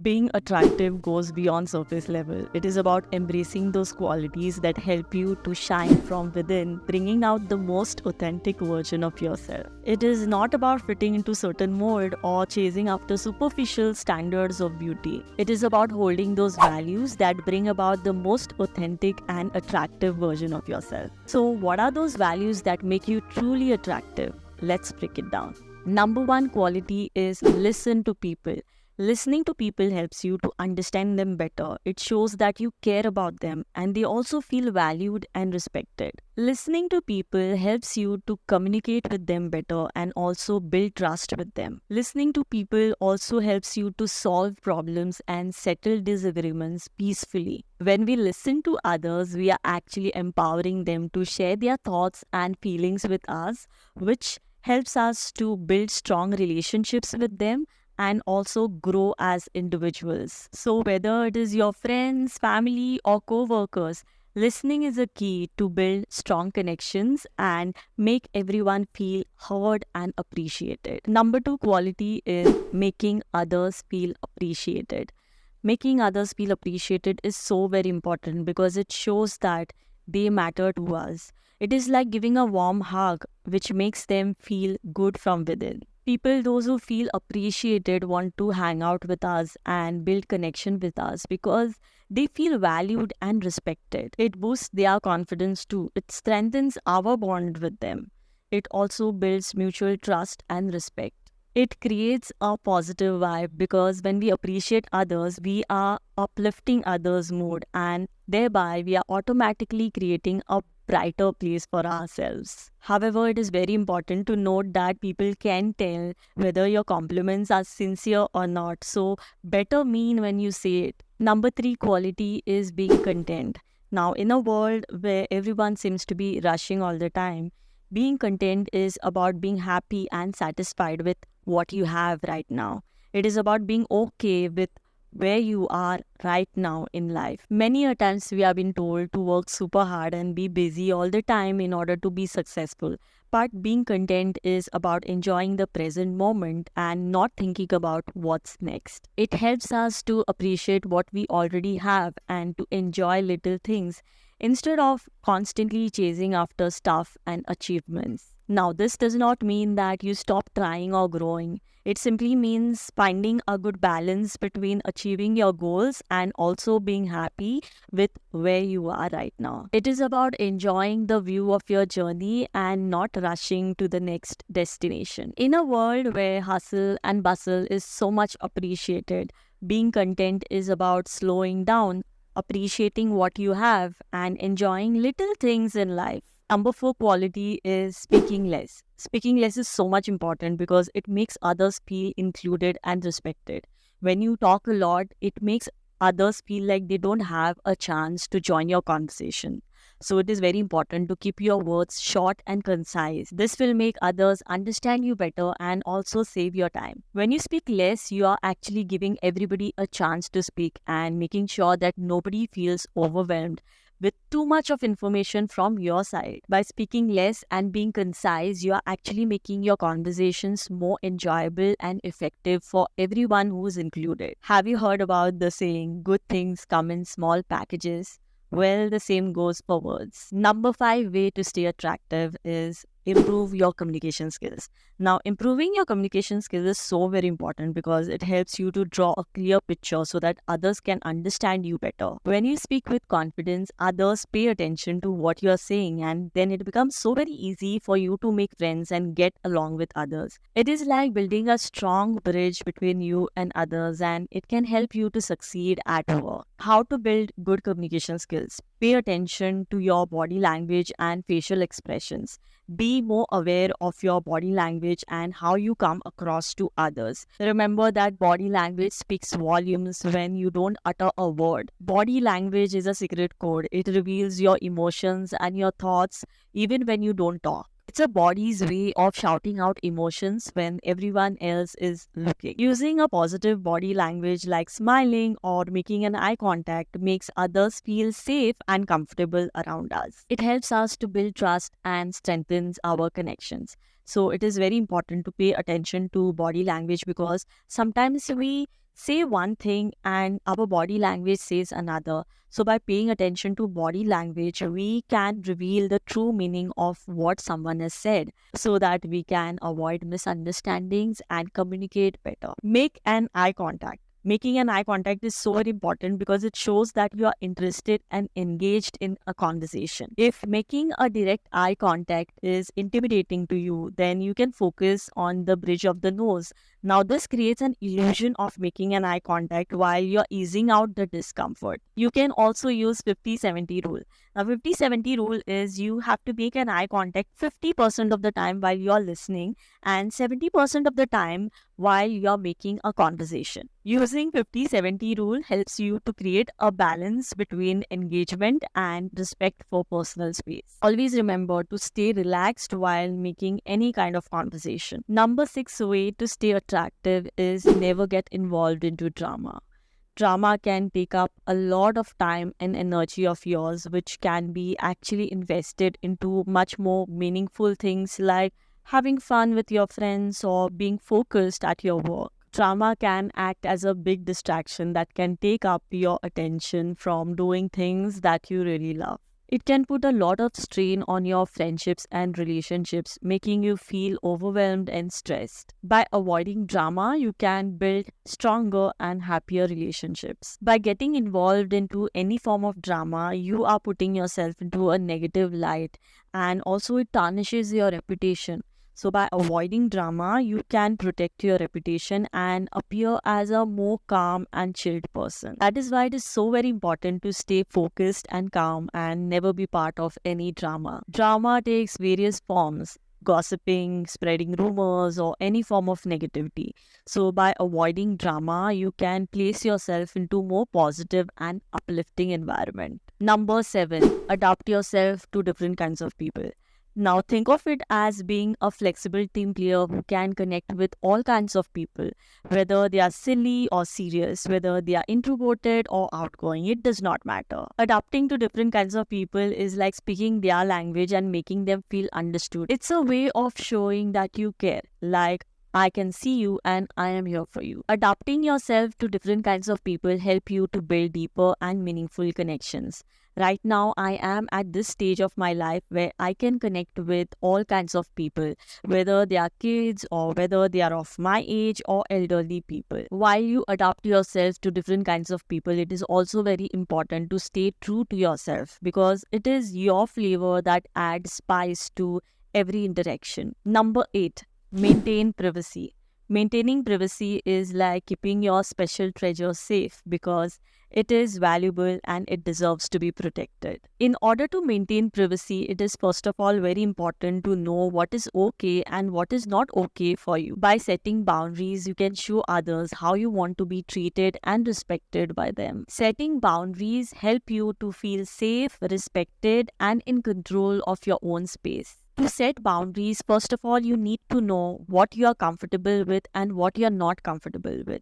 Being attractive goes beyond surface level. It is about embracing those qualities that help you to shine from within, bringing out the most authentic version of yourself. It is not about fitting into certain mold or chasing after superficial standards of beauty. It is about holding those values that bring about the most authentic and attractive version of yourself. So, what are those values that make you truly attractive? Let's break it down. Number one quality is listen to people. Listening to people helps you to understand them better. It shows that you care about them and they also feel valued and respected. Listening to people helps you to communicate with them better and also build trust with them. Listening to people also helps you to solve problems and settle disagreements peacefully. When we listen to others, we are actually empowering them to share their thoughts and feelings with us, which helps us to build strong relationships with them and also grow as individuals. So, whether it is your friends, family, or co workers, listening is a key to build strong connections and make everyone feel heard and appreciated. Number two quality is making others feel appreciated. Making others feel appreciated is so very important because it shows that they matter to us. It is like giving a warm hug, which makes them feel good from within. People, those who feel appreciated, want to hang out with us and build connection with us because they feel valued and respected. It boosts their confidence too. It strengthens our bond with them. It also builds mutual trust and respect. It creates a positive vibe because when we appreciate others, we are uplifting others' mood and thereby we are automatically creating a brighter place for ourselves. However, it is very important to note that people can tell whether your compliments are sincere or not. So, better mean when you say it. Number three quality is being content. Now, in a world where everyone seems to be rushing all the time, being content is about being happy and satisfied with what you have right now. It is about being okay with where you are right now in life. Many a times we have been told to work super hard and be busy all the time in order to be successful. But being content is about enjoying the present moment and not thinking about what's next. It helps us to appreciate what we already have and to enjoy little things instead of constantly chasing after stuff and achievements. Now, this does not mean that you stop trying or growing. It simply means finding a good balance between achieving your goals and also being happy with where you are right now. It is about enjoying the view of your journey and not rushing to the next destination. In a world where hustle and bustle is so much appreciated, being content is about slowing down, appreciating what you have, and enjoying little things in life. Number four quality is speaking less. Speaking less is so much important because it makes others feel included and respected. When you talk a lot, it makes others feel like they don't have a chance to join your conversation. So it is very important to keep your words short and concise. This will make others understand you better and also save your time. When you speak less, you are actually giving everybody a chance to speak and making sure that nobody feels overwhelmed with too much of information from your side. By speaking less and being concise, you are actually making your conversations more enjoyable and effective for everyone who is included. Have you heard about the saying, good things come in small packages? Well, the same goes for words. Number five way to stay attractive is improve your communication skills. Now, improving your communication skills is so very important because it helps you to draw a clear picture so that others can understand you better. When you speak with confidence, others pay attention to what you are saying, and then it becomes so very easy for you to make friends and get along with others. It is like building a strong bridge between you and others, and it can help you to succeed at work. How to build good communication skills? Pay attention to your body language and facial expressions. Be more aware of your body language and how you come across to others. Remember that body language speaks volumes when you don't utter a word. Body language is a secret code. It reveals your emotions and your thoughts even when you don't talk. It's a body's way of shouting out emotions when everyone else is looking. Using a positive body language like smiling or making an eye contact makes others feel safe and comfortable around us. It helps us to build trust and strengthens our connections. So it is very important to pay attention to body language because sometimes we say one thing and our body language says another. So, by paying attention to body language, we can reveal the true meaning of what someone has said so that we can avoid misunderstandings and communicate better. Make an eye contact. Making an eye contact is so very important because it shows that you are interested and engaged in a conversation. If making a direct eye contact is intimidating to you, then you can focus on the bridge of the nose. Now, this creates an illusion of making an eye contact while you're easing out the discomfort. You can also use 50-70 rule. Now, 50-70 rule is you have to make an eye contact 50% of the time while you're listening and 70% of the time while you're making a conversation. Using 50-70 rule helps you to create a balance between engagement and respect for personal space. Always remember to stay relaxed while making any kind of conversation. Number 6 way to stay attractive is never get involved into drama. Drama can take up a lot of time and energy of yours, which can be actually invested into much more meaningful things like having fun with your friends or being focused at your work. Drama can act as a big distraction that can take up your attention from doing things that you really love. It can put a lot of strain on your friendships and relationships, making you feel overwhelmed and stressed. By avoiding drama, you can build stronger and happier relationships. By getting involved into any form of drama, you are putting yourself into a negative light, and also it tarnishes your reputation. So, by avoiding drama, you can protect your reputation and appear as a more calm and chilled person. That is why it is so very important to stay focused and calm and never be part of any drama. Drama takes various forms: gossiping, spreading rumors, or any form of negativity. So, by avoiding drama, you can place yourself into more positive and uplifting environment. Number 7, adapt yourself to different kinds of people. Now, think of it as being a flexible team player who can connect with all kinds of people, whether they are silly or serious, whether they are introverted or outgoing, it does not matter. Adapting to different kinds of people is like speaking their language and making them feel understood. It's a way of showing that you care, like, I can see you and I am here for you. Adapting yourself to different kinds of people help you to build deeper and meaningful connections. Right now, I am at this stage of my life where I can connect with all kinds of people, whether they are kids or whether they are of my age or elderly people. While you adapt yourself to different kinds of people, it is also very important to stay true to yourself because it is your flavor that adds spice to every interaction. Number 8, maintain privacy. Maintaining privacy is like keeping your special treasure safe because it is valuable and it deserves to be protected. In order to maintain privacy, it is first of all very important to know what is okay and what is not okay for you. By setting boundaries, you can show others how you want to be treated and respected by them. Setting boundaries help you to feel safe, respected, and in control of your own space. To set boundaries, first of all, you need to know what you are comfortable with and what you are not comfortable with.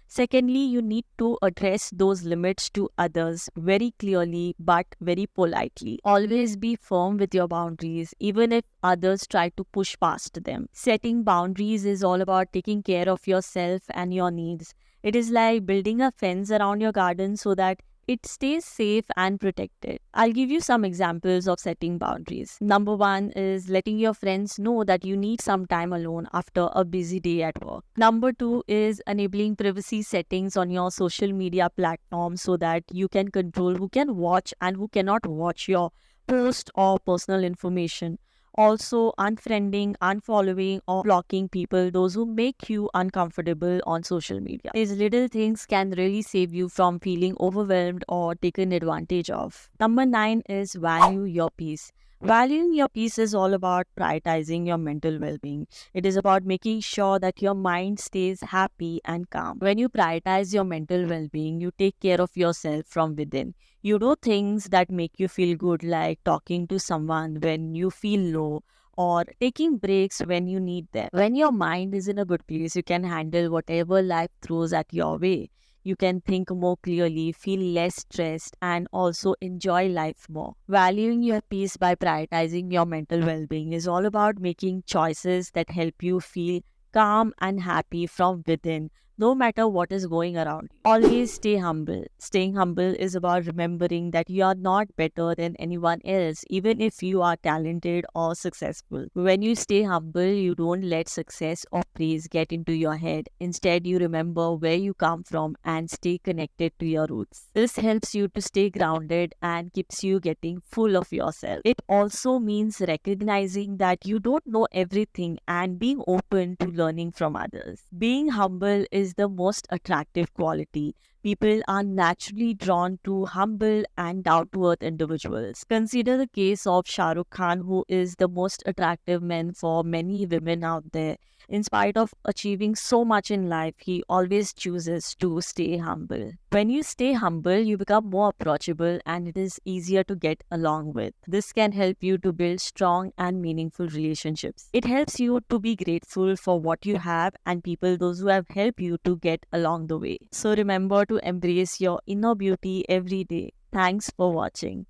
Secondly, you need to address those limits to others very clearly but very politely. Always be firm with your boundaries, even if others try to push past them. Setting boundaries is all about taking care of yourself and your needs. It is like building a fence around your garden so that it stays safe and protected. I'll give you some examples of setting boundaries. Number 1 is letting your friends know that you need some time alone after a busy day at work. Number 2 is enabling privacy settings on your social media platform so that you can control who can watch and who cannot watch your post or personal information. Also, unfriending, unfollowing, or blocking people, those who make you uncomfortable on social media. These little things can really save you from feeling overwhelmed or taken advantage of. Number 9 is value your peace. Valuing your peace is all about prioritizing your mental well-being. It is about making sure that your mind stays happy and calm. When you prioritize your mental well-being, you take care of yourself from within. You do things that make you feel good, like talking to someone when you feel low or taking breaks when you need them. When your mind is in a good place, you can handle whatever life throws at your way. You can think more clearly, feel less stressed, and also enjoy life more. Valuing your peace by prioritizing your mental well-being is all about making choices that help you feel calm and happy from within no matter what is going around you. Always stay humble. Staying humble is about remembering that you are not better than anyone else, even if you are talented or successful. When you stay humble, you don't let success or praise get into your head. Instead, you remember where you come from and stay connected to your roots. This helps you to stay grounded and keeps you getting full of yourself. It also means recognizing that you don't know everything and being open to learning from others. Being humble is the most attractive quality. People are naturally drawn to humble and down to earth individuals. Consider the case of Shah Rukh Khan, who is the most attractive man for many women out there. In spite of achieving so much in life, he always chooses to stay humble. When you stay humble, you become more approachable and it is easier to get along with. This can help you to build strong and meaningful relationships. It helps you to be grateful for what you have and people those who have helped you to get along the way. So remember to embrace your inner beauty every day. Thanks for watching.